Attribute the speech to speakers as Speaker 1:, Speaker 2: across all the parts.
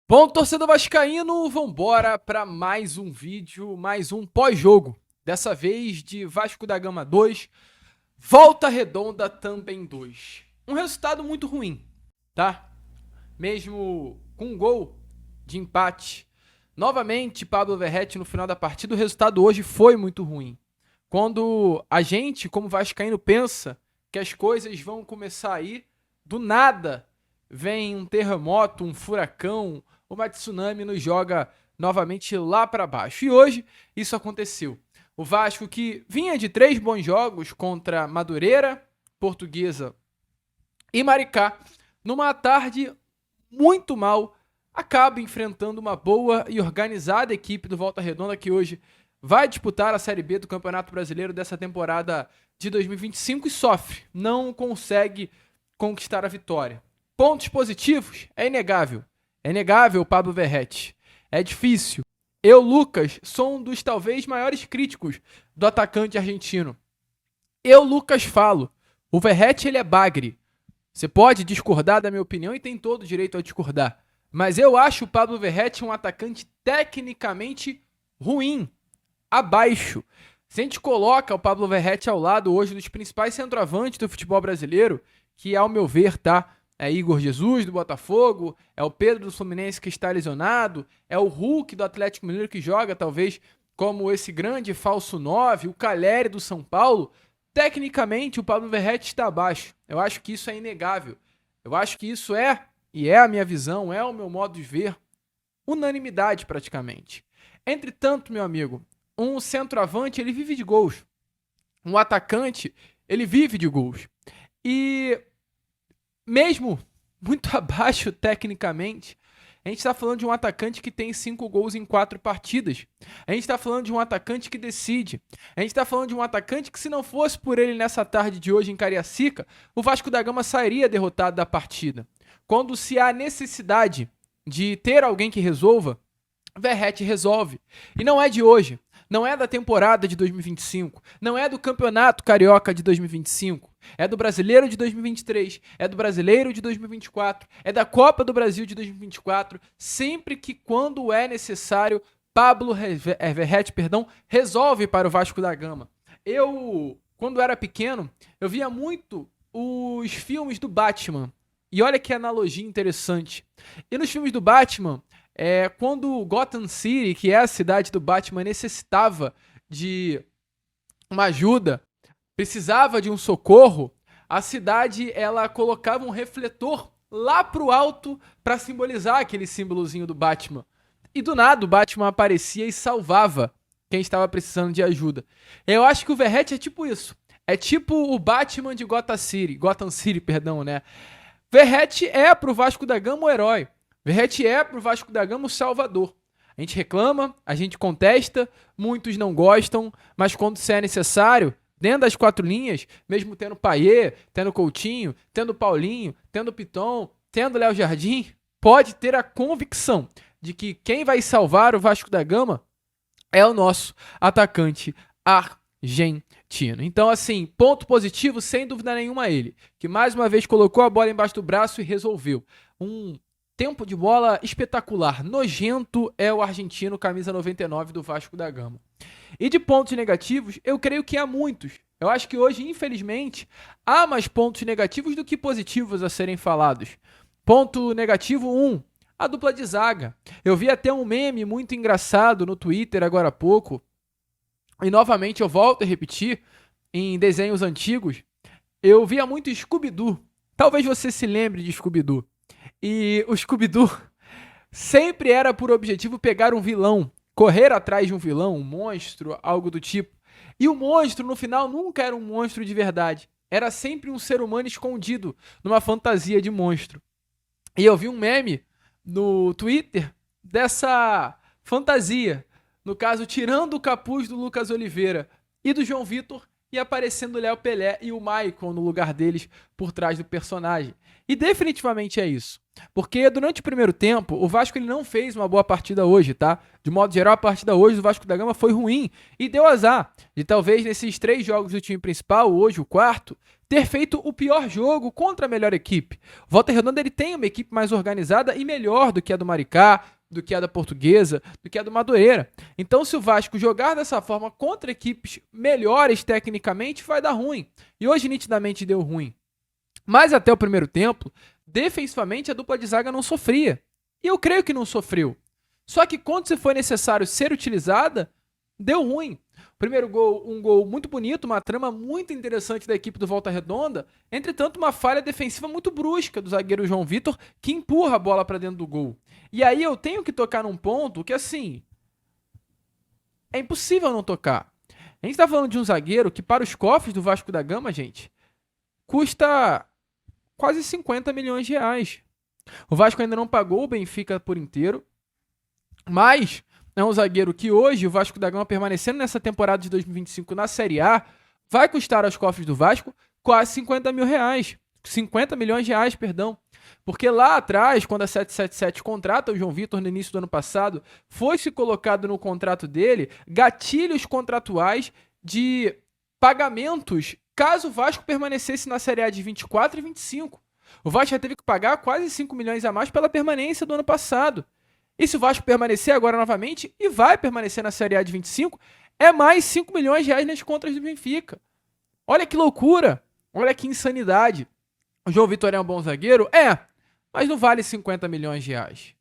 Speaker 1: Bom, torcedor vascaíno, vambora para mais um vídeo, mais um pós-jogo. Dessa vez de Vasco da Gama 2, Volta Redonda também 2. Um resultado muito ruim, tá? Mesmo com um gol de empate. Novamente, Pablo Verratti no final da partida, o resultado hoje foi muito ruim. Quando a gente, como vascaíno, pensa que as coisas vão começar a ir, do nada vem um terremoto, um furacão, uma tsunami nos joga novamente lá para baixo. E hoje isso aconteceu. O Vasco, que vinha de 3 bons jogos contra Madureira, Portuguesa e Maricá, numa tarde muito mal, acaba enfrentando uma boa e organizada equipe do Volta Redonda, que hoje vai disputar a Série B do Campeonato Brasileiro dessa temporada de 2025 e sofre, não consegue conquistar a vitória. Pontos positivos? É inegável. É inegável o Pablo Verratti. É difícil. Eu, Lucas, sou um dos talvez maiores críticos do atacante argentino. Eu, Lucas, falo. O Verratti, ele é bagre. Você pode discordar da minha opinião e tem todo o direito a discordar. Mas eu acho o Pablo Verratti um atacante tecnicamente ruim. Abaixo. Se a gente coloca o Pablo Verratti ao lado hoje dos principais centroavantes do futebol brasileiro, que ao meu ver tá é Igor Jesus do Botafogo, é o Pedro do Fluminense que está lesionado, é o Hulk do Atlético Mineiro que joga talvez como esse grande falso 9, o Calleri do São Paulo, tecnicamente o Pablo Verratti está abaixo. Eu acho que isso é inegável. Eu acho que isso e é a minha visão, é o meu modo de ver, unanimidade praticamente. Entretanto, meu amigo, um centroavante, ele vive de gols. Um atacante, ele vive de gols. E mesmo muito abaixo tecnicamente, a gente está falando de um atacante que tem 5 gols em 4 partidas. A gente está falando de um atacante que decide. A gente está falando de um atacante que, se não fosse por ele nessa tarde de hoje em Cariacica, o Vasco da Gama sairia derrotado da partida. Quando se há necessidade de ter alguém que resolva, Verratti resolve. E não é de hoje. Não é da temporada de 2025, não é do Campeonato Carioca de 2025, é do Brasileiro de 2023, é do Brasileiro de 2024, é da Copa do Brasil de 2024, sempre que quando é necessário, Pablo Verratti, resolve para o Vasco da Gama. Eu, quando era pequeno, eu via muito os filmes do Batman, e olha que analogia interessante. E nos filmes do Batman, quando Gotham City, que é a cidade do Batman, necessitava de uma ajuda, precisava de um socorro, a cidade ela colocava um refletor lá pro alto para simbolizar aquele símbolozinho do Batman. E do nada o Batman aparecia e salvava quem estava precisando de ajuda. Eu acho que o Verratti é tipo isso. É tipo o Batman de Gotham City, né? Verratti é pro Vasco da Gama o herói. Verratti é pro Vasco da Gama o salvador. A gente reclama, a gente contesta, muitos não gostam, mas quando se é necessário, dentro das 4 linhas, mesmo tendo Payet, tendo Coutinho, tendo Paulinho, tendo Piton, tendo Léo Jardim, pode ter a convicção de que quem vai salvar o Vasco da Gama é o nosso atacante argentino. Então, assim, ponto positivo, sem dúvida nenhuma, ele, que mais uma vez colocou a bola embaixo do braço e resolveu. Um tempo de bola espetacular, nojento é o argentino, camisa 99 do Vasco da Gama. E de pontos negativos, eu creio que há muitos. Eu acho que hoje, infelizmente, há mais pontos negativos do que positivos a serem falados. Ponto negativo 1, a dupla de zaga. Eu vi até um meme muito engraçado no Twitter agora há pouco, e novamente eu volto a repetir, em desenhos antigos, eu via muito Scooby-Doo. Talvez você se lembre de Scooby-Doo. E o Scooby-Doo sempre era por objetivo pegar um vilão, correr atrás de um vilão, um monstro, algo do tipo. E o monstro, no final, nunca era um monstro de verdade. Era sempre um ser humano escondido numa fantasia de monstro. E eu vi um meme no Twitter dessa fantasia. No caso, tirando o capuz do Lucas Oliveira e do João Vitor e aparecendo o Léo Pelé e o Maicon no lugar deles por trás do personagem. E definitivamente é isso. Porque durante o primeiro tempo, o Vasco ele não fez uma boa partida hoje, tá? De modo geral, a partida hoje do Vasco da Gama foi ruim e deu azar de talvez nesses 3 jogos do time principal, hoje o quarto, ter feito o pior jogo contra a melhor equipe. O Volta Redonda ele tem uma equipe mais organizada e melhor do que a do Maricá, do que a da Portuguesa, do que a do Madureira. Então, se o Vasco jogar dessa forma contra equipes melhores tecnicamente, vai dar ruim. E hoje nitidamente deu ruim. Mas até o primeiro tempo, defensivamente a dupla de zaga não sofria. E eu creio que não sofreu. Só que quando se foi necessário ser utilizada, deu ruim. Primeiro gol, um gol muito bonito, uma trama muito interessante da equipe do Volta Redonda. Entretanto, uma falha defensiva muito brusca do zagueiro João Vitor, que empurra a bola para dentro do gol. E aí eu tenho que tocar num ponto que, assim, é impossível não tocar. A gente tá falando de um zagueiro que, para os cofres do Vasco da Gama, gente, custa quase 50 milhões de reais. O Vasco ainda não pagou o Benfica por inteiro, mas é um zagueiro que hoje o Vasco da Gama, permanecendo nessa temporada de 2025 na Série A, vai custar aos cofres do Vasco quase 50 mil reais. 50 milhões de reais, perdão. Porque lá atrás, quando a 777 contrata o João Vitor no início do ano passado, foi-se colocado no contrato dele gatilhos contratuais de pagamentos caso o Vasco permanecesse na Série A de 24 e 25. O Vasco já teve que pagar quase 5 milhões a mais pela permanência do ano passado. E se o Vasco permanecer agora novamente, e vai permanecer na Série A de 25, é mais 5 milhões de reais nas contas do Benfica. Olha que loucura, olha que insanidade. O João Vitor é um bom zagueiro? É, mas não vale 50 milhões de reais.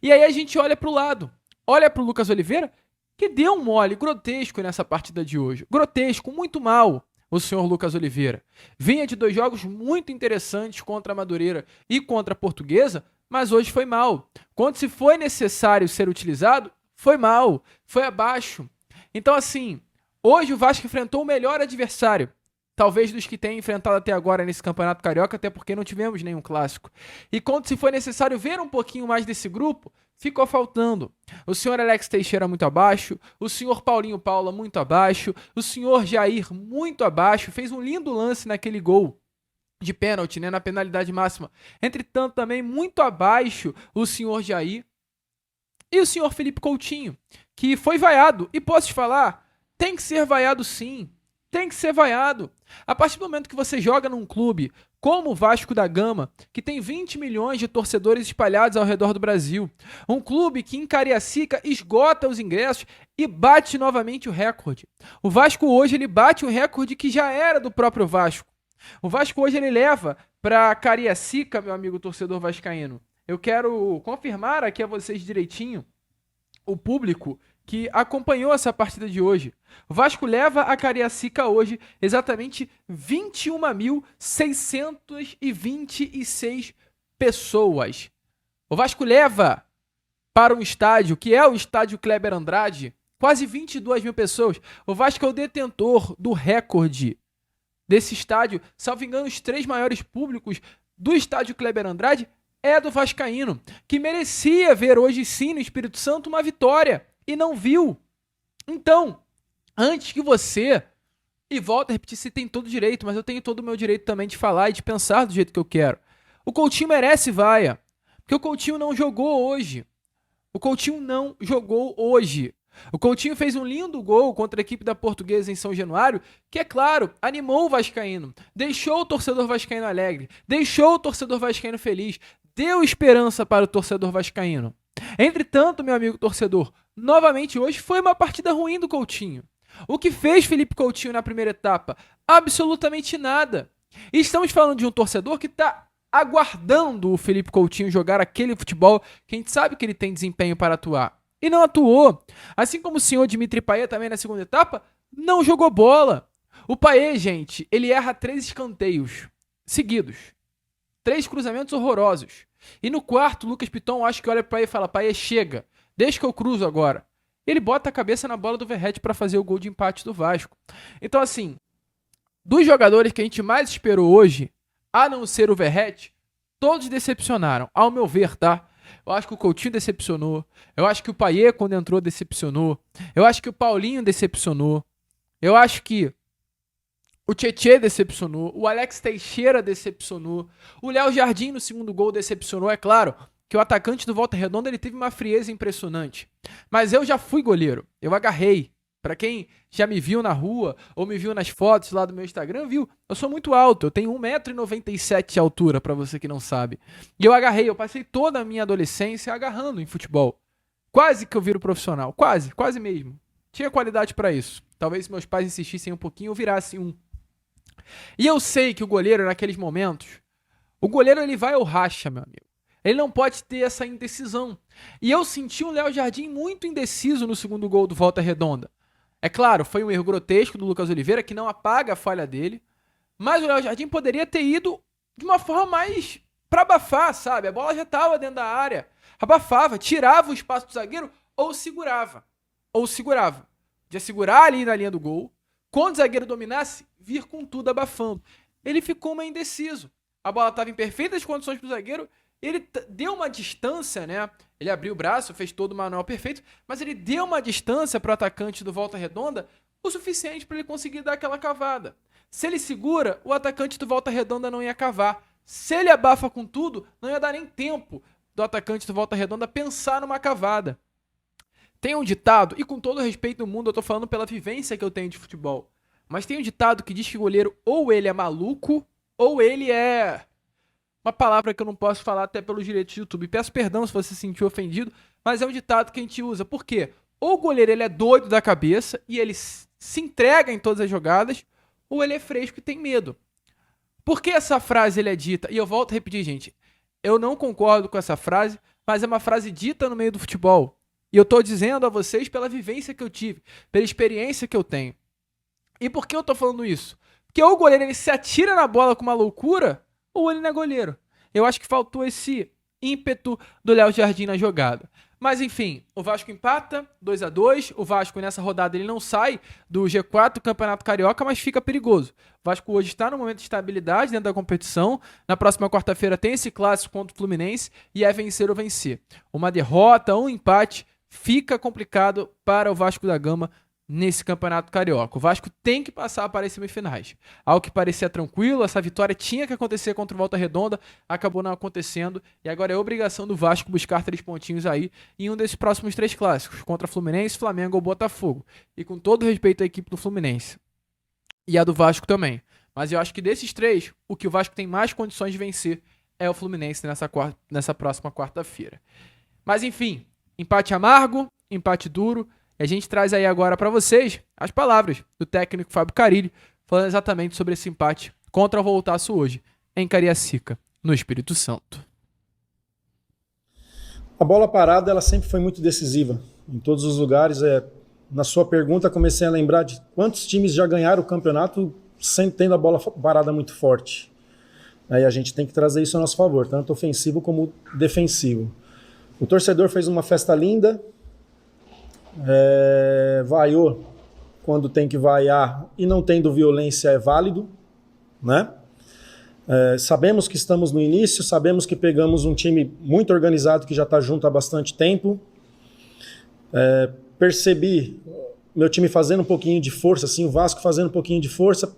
Speaker 1: E aí a gente olha para o lado, olha para o Lucas Oliveira, que deu um mole grotesco nessa partida de hoje. Grotesco, muito mal, o senhor Lucas Oliveira. Vinha de 2 jogos muito interessantes contra a Madureira e contra a Portuguesa, mas hoje foi mal. Quando se foi necessário ser utilizado, foi mal, foi abaixo. Então, assim, hoje o Vasco enfrentou o melhor adversário, talvez dos que tem enfrentado até agora nesse Campeonato Carioca, até porque não tivemos nenhum clássico. E quando se foi necessário ver um pouquinho mais desse grupo, ficou faltando. O senhor Alex Teixeira muito abaixo, o senhor Paulinho Paula muito abaixo, o senhor Jair muito abaixo, fez um lindo lance naquele gol de pênalti, né, na penalidade máxima. Entretanto, também muito abaixo o senhor Jair e o senhor Felipe Coutinho, que foi vaiado. E posso te falar, tem que ser vaiado sim. Tem que ser vaiado. A partir do momento que você joga num clube como o Vasco da Gama, que tem 20 milhões de torcedores espalhados ao redor do Brasil, um clube que em Cariacica esgota os ingressos e bate novamente o recorde. O Vasco hoje ele bate um recorde que já era do próprio Vasco. O Vasco hoje ele leva para Cariacica, meu amigo torcedor vascaíno. Eu quero confirmar aqui a vocês direitinho o público que acompanhou essa partida de hoje. O Vasco leva a Cariacica hoje exatamente 21.626 pessoas. O Vasco leva para um estádio, que é o estádio Kleber Andrade, quase 22 mil pessoas. O Vasco é o detentor do recorde desse estádio. Salvo engano, os 3 maiores públicos do estádio Kleber Andrade é do vascaíno, que merecia ver hoje sim no Espírito Santo uma vitória e não viu. Então, antes que você, e volta a repetir, você tem todo o direito, mas eu tenho todo o meu direito também de falar e de pensar do jeito que eu quero. O Coutinho merece vaia, porque o Coutinho não jogou hoje. O Coutinho não jogou hoje. O Coutinho fez um lindo gol contra a equipe da Portuguesa em São Januário, que, é claro, animou o vascaíno, deixou o torcedor vascaíno alegre, deixou o torcedor vascaíno feliz, deu esperança para o torcedor vascaíno. Entretanto, meu amigo torcedor, novamente hoje foi uma partida ruim do Coutinho. O que fez Felipe Coutinho na primeira etapa? Absolutamente nada. E estamos falando de um torcedor que está aguardando o Felipe Coutinho jogar aquele futebol que a gente sabe que ele tem desempenho para atuar. E não atuou. Assim como o senhor Dimitri Payet também na segunda etapa, não jogou bola. O Payet, gente, ele erra 3 escanteios seguidos. 3 cruzamentos horrorosos. E no quarto, o Lucas Piton acho que olha para ele e fala: Payet, chega, deixa que eu cruzo agora. Ele bota a cabeça na bola do Verratti para fazer o gol de empate do Vasco. Então, assim, dos jogadores que a gente mais esperou hoje, a não ser o Verratti, todos decepcionaram, ao meu ver, tá? Eu acho que o Coutinho decepcionou. Eu acho que o Payet, quando entrou, decepcionou. Eu acho que o Paulinho decepcionou. Eu acho que O Tietê decepcionou, o Alex Teixeira decepcionou, o Léo Jardim no segundo gol decepcionou. É claro que o atacante do Volta Redonda ele teve uma frieza impressionante. Mas eu já fui goleiro, eu agarrei. Pra quem já me viu na rua ou me viu nas fotos lá do meu Instagram, viu? Eu sou muito alto, eu tenho 1,97 m de altura, pra você que não sabe. E eu agarrei, eu passei toda a minha adolescência agarrando em futebol. Quase que eu viro profissional, quase mesmo. Tinha qualidade pra isso. Talvez se meus pais insistissem um pouquinho, eu virasse um. E eu sei que o goleiro, naqueles momentos, o goleiro ele vai ao racha, meu amigo. Ele não pode ter essa indecisão. E eu senti o Léo Jardim muito indeciso no segundo gol do Volta Redonda. É claro, foi um erro grotesco do Lucas Oliveira, que não apaga a falha dele. Mas o Léo Jardim poderia ter ido de uma forma mais pra abafar, sabe? A bola já tava dentro da área. Abafava, tirava o espaço do zagueiro ou segurava. Ou segurava. De segurar ali na linha do gol. Quando o zagueiro dominasse, vir com tudo abafando. Ele ficou meio indeciso. A bola estava em perfeitas condições pro zagueiro. Ele deu uma distância, né? Ele abriu o braço, fez todo o manual perfeito, mas ele deu uma distância pro atacante do Volta Redonda o suficiente para ele conseguir dar aquela cavada. Se ele segura, o atacante do Volta Redonda não ia cavar. Se ele abafa com tudo, não ia dar nem tempo do atacante do Volta Redonda pensar numa cavada. Tem um ditado, e com todo o respeito do mundo, eu tô falando pela vivência que eu tenho de futebol, mas tem um ditado que diz que o goleiro ou ele é maluco, ou ele é... uma palavra que eu não posso falar até pelos direitos do YouTube. Peço perdão se você se sentiu ofendido, mas é um ditado que a gente usa. Por quê? Ou o goleiro ele é doido da cabeça e ele se entrega em todas as jogadas, ou ele é fresco e tem medo. Por que essa frase ele é dita? E eu volto a repetir, gente. Eu não concordo com essa frase, mas é uma frase dita no meio do futebol. E eu tô dizendo a vocês pela vivência que eu tive, pela experiência que eu tenho. E por que eu tô falando isso? Porque ou o goleiro ele se atira na bola com uma loucura, ou ele não é goleiro. Eu acho que faltou esse ímpeto do Léo Jardim na jogada. Mas enfim, o Vasco empata 2-2. O Vasco nessa rodada ele não sai do G4 do Campeonato Carioca, mas fica perigoso. O Vasco hoje está no momento de estabilidade dentro da competição. Na próxima quarta-feira tem esse clássico contra o Fluminense e é vencer ou vencer. Uma derrota, um empate, fica complicado para o Vasco da Gama nesse Campeonato Carioca. O Vasco tem que passar para as semifinais. Ao que parecia tranquilo, essa vitória tinha que acontecer contra o Volta Redonda, acabou não acontecendo, e agora é obrigação do Vasco buscar 3 pontinhos aí em um desses próximos 3 clássicos, contra Fluminense, Flamengo ou Botafogo. E com todo respeito à equipe do Fluminense. E a do Vasco também. Mas eu acho que desses 3, o que o Vasco tem mais condições de vencer é o Fluminense nessa próxima quarta-feira. Mas enfim, empate amargo, empate duro. E a gente traz aí agora para vocês as palavras do técnico Fábio Carille, falando exatamente sobre esse empate contra o Voltaço hoje, em Cariacica, no Espírito Santo.
Speaker 2: A bola parada ela sempre foi muito decisiva, em todos os lugares. Na sua pergunta, comecei a lembrar de quantos times já ganharam o campeonato sem tendo a bola parada muito forte. Aí a gente tem que trazer isso a nosso favor, tanto ofensivo como defensivo. O torcedor fez uma festa linda, vaiou quando tem que vaiar e não tendo violência é válido, né? Sabemos que estamos no início, sabemos que pegamos um time muito organizado que já está junto há bastante tempo. Percebi meu time fazendo um pouquinho de força, assim, o Vasco fazendo um pouquinho de força,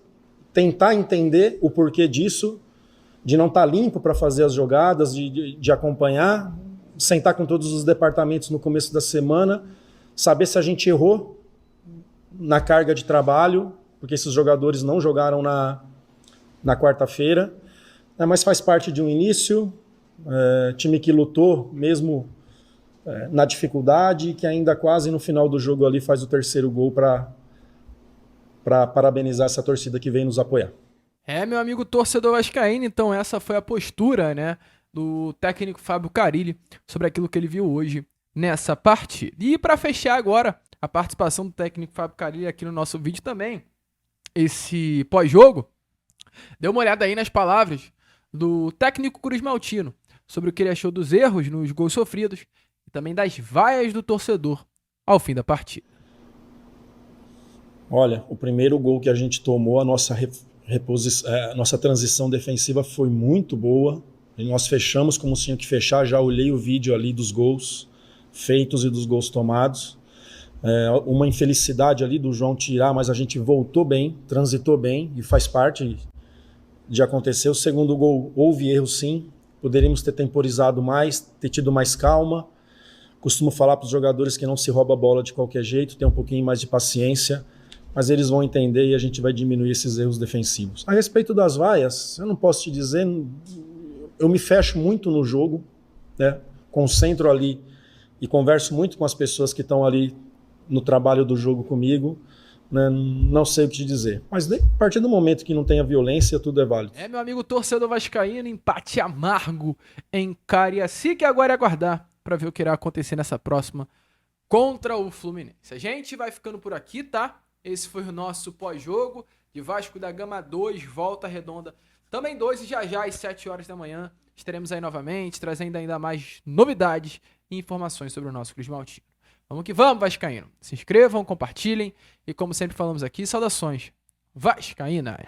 Speaker 2: tentar entender o porquê disso, de não estar limpo para fazer as jogadas, de acompanhar, sentar com todos os departamentos no começo da semana, saber se a gente errou na carga de trabalho, porque esses jogadores não jogaram na quarta-feira, mas faz parte de um início, time que lutou mesmo na dificuldade e que ainda quase no final do jogo ali faz o terceiro gol para parabenizar essa torcida que vem nos apoiar.
Speaker 1: Meu amigo torcedor vascaíno, então essa foi a postura, né, do técnico Fábio Carille sobre aquilo que ele viu hoje nessa partida. E para fechar agora a participação do técnico Fábio Carille aqui no nosso vídeo também, esse pós-jogo, dê uma olhada aí nas palavras do técnico Cruz Maltino sobre o que ele achou dos erros nos gols sofridos e também das vaias do torcedor ao fim da partida.
Speaker 2: Olha, o primeiro gol que a gente tomou, a nossa transição defensiva foi muito boa. E nós fechamos como tinha que fechar, já olhei o vídeo ali dos gols feitos e dos gols tomados. Uma infelicidade ali do João tirar, mas a gente voltou bem, transitou bem e faz parte de acontecer. O segundo gol houve erro sim, poderíamos ter temporizado mais, ter tido mais calma. Costumo falar para os jogadores que não se rouba a bola de qualquer jeito, tem um pouquinho mais de paciência, mas eles vão entender e a gente vai diminuir esses erros defensivos. A respeito das vaias, eu não posso te dizer, eu me fecho muito no jogo, né? Concentro ali e converso muito com as pessoas que estão ali no trabalho do jogo comigo, né? Não sei o que te dizer. Mas a partir do momento que não tenha violência, tudo é válido.
Speaker 1: Meu amigo torcedor vascaíno, empate amargo em Cariacica, e agora é aguardar para ver o que irá acontecer nessa próxima contra o Fluminense. A gente vai ficando por aqui, tá? Esse foi o nosso pós-jogo de Vasco da Gama 2, Volta Redonda também 2, e já às 7 horas da manhã estaremos aí novamente, trazendo ainda mais novidades e informações sobre o nosso Cruz Maltino. Vamos que vamos, vascaíno. Se inscrevam, compartilhem e, como sempre falamos aqui, saudações vascaínas.